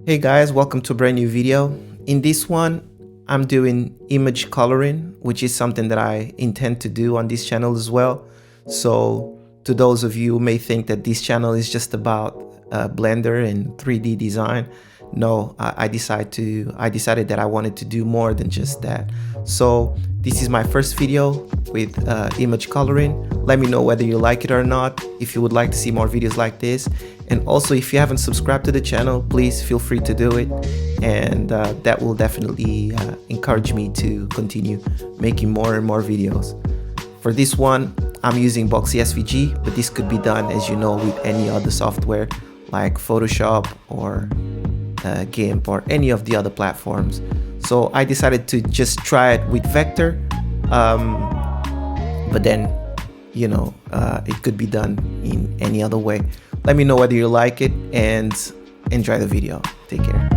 Hey guys, welcome to a brand new video. In this one, I'm doing image coloring, which is something that I intend to do on this channel as well. So to those of you who may think that this channel is just about Blender and 3D design, no, I decided that I wanted to do more than just that. So this is my first video with image coloring. Let me know whether you like it or not, if you would like to see more videos like this. And also, if you haven't subscribed to the channel, please feel free to do it. And that will definitely encourage me to continue making more and more videos. For this one, I'm using Boxy SVG, but this could be done, as you know, with any other software like Photoshop or GIMP or any of the other platforms. So I decided to just try it with Vector, but then, you know, it could be done in any other way. Let me know whether you like it and enjoy the video. Take care.